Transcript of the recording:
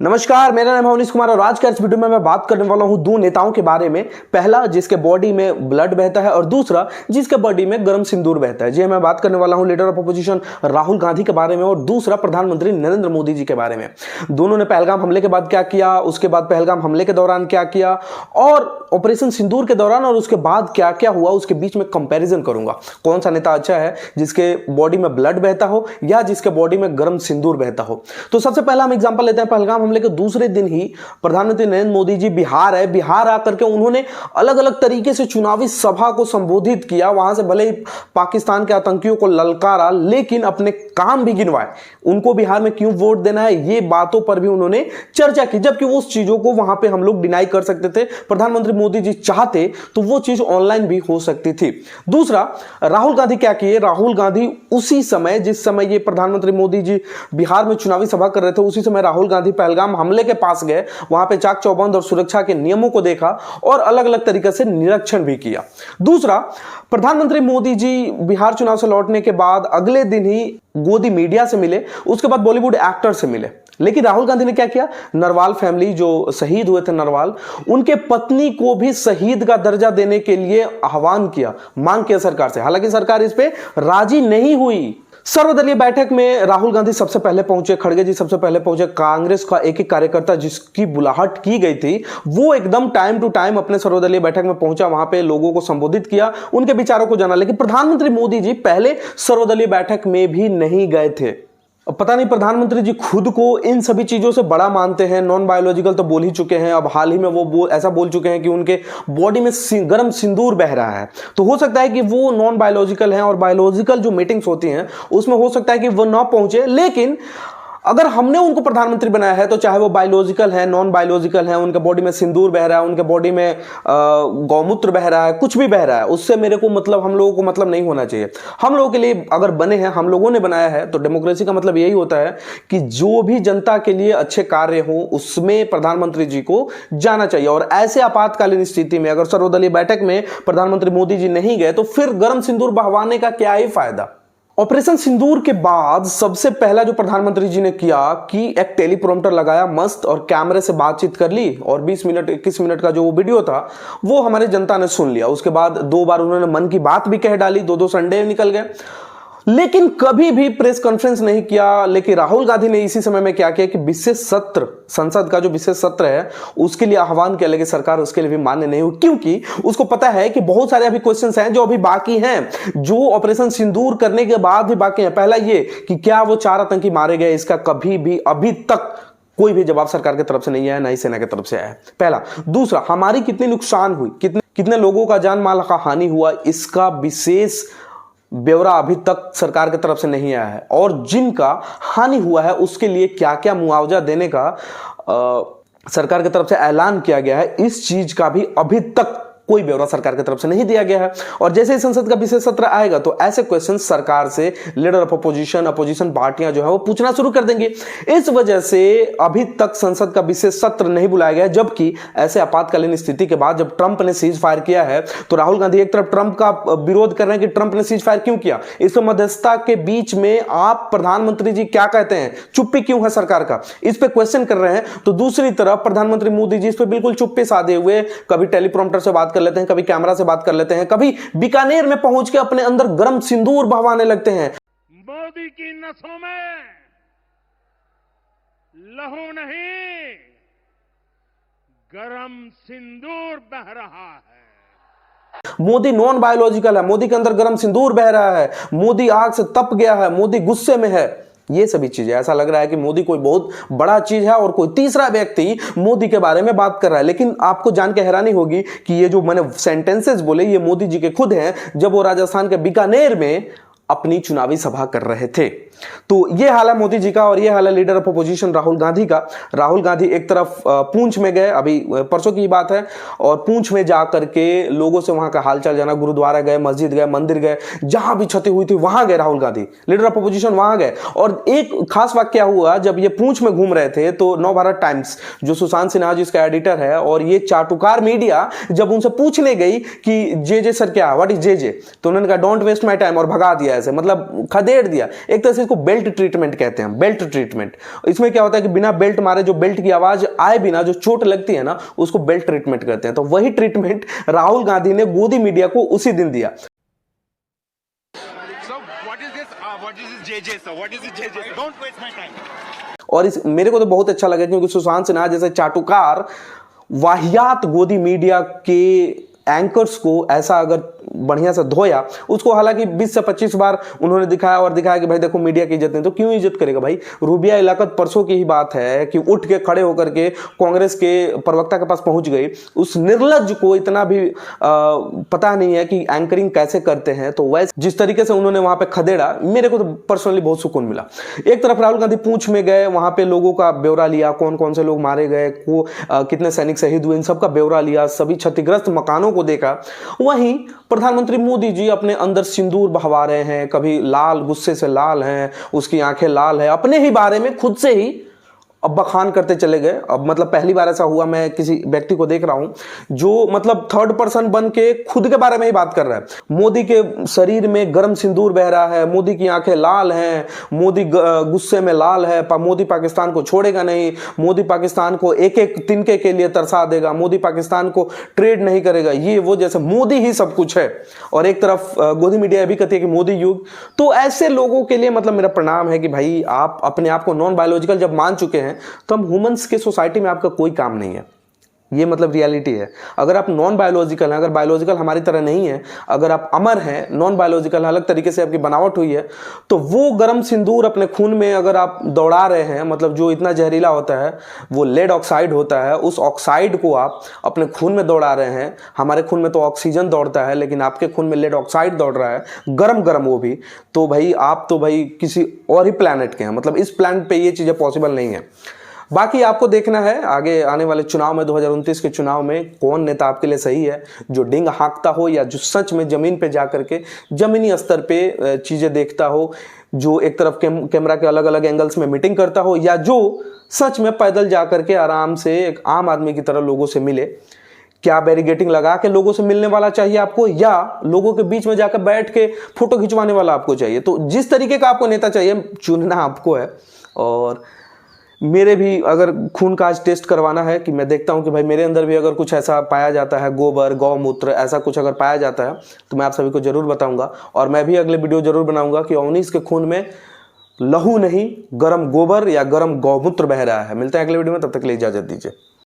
नमस्कार, मेरा नाम है अवनीश कुमार और आज के इस वीडियो में मैं बात करने वाला हूं दो नेताओं के बारे में। पहला जिसके बॉडी में ब्लड बहता है और दूसरा जिसके बॉडी में गर्म सिंदूर बहता है। जी मैं बात करने वाला हूं leader of opposition Rahul Gandhi के बारे में और दूसरा प्रधानमंत्री नरेंद्र मोदी जी के बारे में। दोनों ने पहलगाम हमले के बाद क्या किया, उसके बाद पहलगाम हमले के दौरान क्या किया और ऑपरेशन सिंदूर के दौरान और उसके बाद क्या क्या हुआ, उसके बीच में कंपैरिजन करूंगा। कौन सा नेता अच्छा है, जिसके बॉडी में ब्लड बहता हो या जिसके बॉडी में गर्म सिंदूर बहता हो। तो सबसे पहला हम एग्जांपल लेते हैं पहलगाम हमले के दूसरे दिन ही प्रधानमंत्री नरेंद्र मोदी जी बिहार है। बिहार आकर के उन्होंने अलग अलग तरीके से चुनावी सभा को संबोधित किया। वहां से भले ही पाकिस्तान के आतंकियों को ललकारा लेकिन अपने काम भी गिनवाए। उनको बिहार में क्यों वोट देना है ये बातों पर भी उन्होंने चर्चा की, जबकि उस चीजों को वहां पे हम लोग डिनाई कर सकते थे। प्रधानमंत्री मोदी जी चाहते तो वो चीज ऑनलाइन भी हो सकती थी। दूसरा, राहुल गांधी क्या किए, राहुल गांधी उसी समय जिस समय ये प्रधानमंत्री मोदी जी बिहार में चुनावी सभा कर रहे थे उसी समय राहुल गांधी पहलगाम हमले के पास गए, वहां पे चाक चौबंद और सुरक्षा के नियमों को देखा और अलग अलग तरीके से निरीक्षण भी किया। दूसरा, प्रधानमंत्री मोदी जी बिहार चुनाव से लौटने के बाद अगले दिन ही गोदी मीडिया से मिले, उसके बाद बॉलीवुड एक्टर से मिले। लेकिन राहुल गांधी ने क्या किया, नरवाल फैमिली जो शहीद हुए थे नरवाल, उनके पत्नी को भी शहीद का दर्जा देने के लिए आह्वान किया, मांग किया सरकार से। हालांकि सरकार इस पे राजी नहीं हुई। सर्वदलीय बैठक में राहुल गांधी सबसे पहले पहुंचे, खड़गे जी सबसे पहले पहुंचे। कांग्रेस का एक एक कार्यकर्ता जिसकी बुलाहट की गई थी वो एकदम टाइम टू टाइम अपने सर्वदलीय बैठक में पहुंचा, वहां पे लोगों को संबोधित किया, उनके विचारों को जाना। लेकिन प्रधानमंत्री मोदी जी पहले सर्वदलीय बैठक में भी नहीं गए थे। अब पता नहीं प्रधानमंत्री जी खुद को इन सभी चीजों से बड़ा मानते हैं। नॉन बायोलॉजिकल तो बोल ही चुके हैं, अब हाल ही में वो ऐसा बोल चुके हैं कि उनके बॉडी में गर्म सिंदूर बह रहा है। तो हो सकता है कि वो नॉन बायोलॉजिकल हैं और बायोलॉजिकल जो मीटिंग्स होती हैं उसमें हो सकता है कि वो ना पहुंचे। लेकिन अगर हमने उनको प्रधानमंत्री बनाया है तो चाहे वो बायोलॉजिकल है, नॉन बायोलॉजिकल है, उनके बॉडी में सिंदूर बह रहा है, उनके बॉडी में गौमूत्र बह रहा है, कुछ भी बह रहा है, उससे मेरे को मतलब, हम लोगों को मतलब नहीं होना चाहिए। हम लोगों के लिए अगर बने हैं, हम लोगों ने बनाया है, तो डेमोक्रेसी का मतलब यही होता है कि जो भी जनता के लिए अच्छे कार्य हो उसमें प्रधानमंत्री जी को जाना चाहिए। और ऐसे आपातकालीन स्थिति में अगर सर्वदलीय बैठक में प्रधानमंत्री मोदी जी नहीं गए तो फिर गर्म सिंदूर बहवाने का क्या ही फायदा। ऑपरेशन सिंदूर के बाद सबसे पहला जो प्रधानमंत्री जी ने किया कि एक टेलीप्रॉम्प्टर लगाया मस्त और कैमरे से बातचीत कर ली और 20 मिनट 21 मिनट का जो वो वीडियो था वो हमारी जनता ने सुन लिया। उसके बाद 2 बार उन्होंने मन की बात भी कह डाली, 2 संडे निकल गए, लेकिन कभी भी प्रेस कॉन्फ्रेंस नहीं किया। लेकिन राहुल गांधी ने इसी समय में क्या किया कि विशेष सत्र, संसद का जो विशेष सत्र है उसके लिए आह्वान किया, लेकिन सरकार उसके लिए भी मान्य नहीं हुई, क्योंकि उसको पता है कि बहुत सारे अभी क्वेश्चंस हैं जो अभी बाकी हैं, जो ऑपरेशन सिंदूर करने के बाद भी बाकी हैं। पहला ये कि क्या वो 4 आतंकी मारे गए, इसका कभी भी अभी तक कोई भी जवाब सरकार की तरफ से नहीं आया, ना ही सेना की तरफ से आया। पहला। दूसरा, हमारी कितनी नुकसान हुई, कितने लोगों का जान माल का हानि हुआ, इसका विशेष ब्यौरा अभी तक सरकार की तरफ से नहीं आया है। और जिनका हानि हुआ है उसके लिए क्या क्या मुआवजा देने का सरकार की तरफ से ऐलान किया गया है, इस चीज का भी अभी तक कोई ब्यौरा सरकार की तरफ से नहीं दिया गया है। और जैसे ही संसद का विशेष सत्र आएगा तो ऐसे क्वेश्चन सरकार से लीडर ऑफ अपोजिशन पार्टियां जो है वो पूछना शुरू कर देंगे। इस वजह से अभी तक संसद का विशेष सत्र नहीं बुलाया गया, जबकि ऐसे आपातकालीन स्थिति के बाद जब ट्रंप ने सीज फायर किया है तो राहुल गांधी एक तरफ ट्रंप का विरोध कर रहे हैं कि ट्रंप ने सीज फायर क्यों किया, इस मध्यस्थता के बीच में आप प्रधानमंत्री जी क्या कहते हैं, चुप्पी क्यों है सरकार का, इस पे क्वेश्चन कर रहे हैं। तो दूसरी तरफ प्रधानमंत्री मोदी जी इस पे बिल्कुल चुप्पी साधे हुए कभी टेलीप्रॉम्प्टर से बात कर लेते हैं, कभी कैमरा से बात कर लेते हैं, कभी बीकानेर में पहुंच के अपने अंदर गर्म सिंदूर बहवाने लगते हैं। मोदी की नसों में लहू नहीं, गर्म सिंदूर बह रहा है। मोदी नॉन बायोलॉजिकल है, मोदी के अंदर गर्म सिंदूर बह रहा है, मोदी आग से तप गया है, मोदी गुस्से में है, ये सभी चीजें। ऐसा लग रहा है कि मोदी कोई बहुत बड़ा चीज है और कोई तीसरा व्यक्ति मोदी के बारे में बात कर रहा है। लेकिन आपको जान के हैरानी होगी कि ये जो मैंने सेंटेंसेस बोले ये मोदी जी के खुद हैं जब वो राजस्थान के बीकानेर में अपनी चुनावी सभा कर रहे थे। तो ये हाल है मोदी जी का और ये हाल है leader of opposition Rahul Gandhi का। राहुल गांधी एक तरफ पूंछ में गए, अभी परसों की बात है, और पूंछ में जाकर के लोगों से वहां का हालचाल जाना, गुरुद्वारा गए, मस्जिद गए, मंदिर गए, जहां भी क्षति हुई थी वहां गए Rahul Gandhi, leader of opposition वहां गए। और एक खास वाक्य क्या हुआ, जब ये पूंछ में घूम रहे थे तो नवभारत टाइम्स जो सुशांत सिन्हा जी इसका एडिटर है और ये चाटुकार मीडिया जब उनसे पूछने गई कि जे सर क्या, व्हाट इज जे, तो उन्होंने कहा डोंट वेस्ट माई टाइम और भगा दिया ऐसे, मतलब खदेड़ दिया एक तरह से। इसको बेल्ट ट्रीटमेंट कहते हैं, बेल्ट ट्रीटमेंट। इसमें क्या होता है कि बिना बेल्ट मारे जो बेल्ट की आवाज आए बिना जो चोट लगती है ना, उसको बेल्ट ट्रीटमेंट कहते हैं। तो वही ट्रीटमेंट राहुल गांधी ने गोदी मीडिया को उसी दिन दिया। और इस मेरे को तो बहुत अच्छा लगा क्योंकि सुशांत सिन्हा जैसे चाटुकार वाहियात गोदी मीडिया के एंकर्स को ऐसा अगर बढ़िया से धोया, उसको हालांकि 20 से 25 बार उन्होंने दिखाया और दिखाया कि भाई देखो मीडिया की इज्जत नहीं, तो क्यों इज्जत करेगा भाई। रूबिया इलाकत परसों की ही बात है कि उठ के खड़े होकर के कांग्रेस के प्रवक्ता के पास पहुंच गई। उस निर्लज्ज को इतना भी पता नहीं है कि एंकरिंग कैसे करते हैं। तो वैसे जिस तरीके से उन्होंने वहां पे खदेड़ा, मेरे को तो पर्सनली बहुत सुकून मिला। एक तरफ राहुल गांधी पूंछ में गए, वहां पे लोगों का ब्यौरा लिया, कौन कौन से लोग मारे गए, कितने सैनिक शहीद हुए, इन सबका ब्यौरा लिया, सभी क्षतिग्रस्त मकानों को देखा। वहीं प्रधानमंत्री मोदी जी अपने अंदर सिंदूर बहवा रहे हैं, कभी लाल, गुस्से से लाल हैं, उसकी आंखें लाल है, अपने ही बारे में खुद से ही अब बखान करते चले गए। अब मतलब पहली बार ऐसा हुआ, मैं किसी व्यक्ति को देख रहा हूं जो मतलब थर्ड पर्सन बन के खुद के बारे में ही बात कर रहा है। मोदी के शरीर में गर्म सिंदूर बह रहा है, मोदी की आंखें लाल हैं, मोदी गुस्से में लाल है, मोदी पाकिस्तान को छोड़ेगा नहीं, मोदी पाकिस्तान को एक एक तिनके के लिए तरसा देगा, मोदी पाकिस्तान को ट्रेड नहीं करेगा, ये वो, जैसे मोदी ही सब कुछ है। और एक तरफ गोदी मीडिया भी कहती है कि मोदी युग। तो ऐसे लोगों के लिए मतलब मेरा प्रणाम है कि भाई आप अपने आप को नॉन बायोलॉजिकल जब मान चुके हैं तो हम ह्यूमंस के सोसाइटी में आपका कोई काम नहीं है। ये मतलब रियलिटी है। अगर आप नॉन बायोलॉजिकल हैं, अगर बायोलॉजिकल हमारी तरह नहीं है, अगर आप अमर हैं, नॉन बायोलॉजिकल अलग तरीके से आपकी बनावट हुई है, तो वो गर्म सिंदूर अपने खून में अगर आप दौड़ा रहे हैं, मतलब जो इतना जहरीला होता है वो लेड ऑक्साइड होता है, उस ऑक्साइड को आप अपने खून में दौड़ा रहे हैं। हमारे खून में तो ऑक्सीजन दौड़ता है, लेकिन आपके खून में लेड ऑक्साइड दौड़ रहा है, गरम गरम वो भी। तो भाई आप तो भाई किसी और ही प्लैनेट के हैं, मतलब इस प्लैनेट पे ये चीज़ें पॉसिबल नहीं है। बाकी आपको देखना है आगे आने वाले चुनाव में, 2029 के चुनाव में कौन नेता आपके लिए सही है, जो डिंग हाँकता हो या जो सच में जमीन पे जा करके जमीनी स्तर पे चीजें देखता हो, जो एक तरफ कैमरा के अलग अलग एंगल्स में मीटिंग करता हो, या जो सच में पैदल जा करके आराम से एक आम आदमी की तरह लोगों से मिले। क्या बैरिगेटिंग लगा के लोगों से मिलने वाला चाहिए आपको, या लोगों के बीच में जाकर बैठ के फोटो खिंचवाने वाला आपको चाहिए? तो जिस तरीके का आपको नेता चाहिए चुनना आपको है। और मेरे भी अगर खून का आज टेस्ट करवाना है कि मैं देखता हूं कि भाई मेरे अंदर भी अगर कुछ ऐसा पाया जाता है, गोबर, गौमूत्र, ऐसा कुछ अगर पाया जाता है तो मैं आप सभी को जरूर बताऊंगा। और मैं भी अगले वीडियो जरूर बनाऊंगा कि अवनीश के खून में लहू नहीं, गर्म गोबर या गर्म गौमूत्र बह रहा है। मिलते हैं अगले वीडियो में, तब तक के लिए इजाजत दीजिए।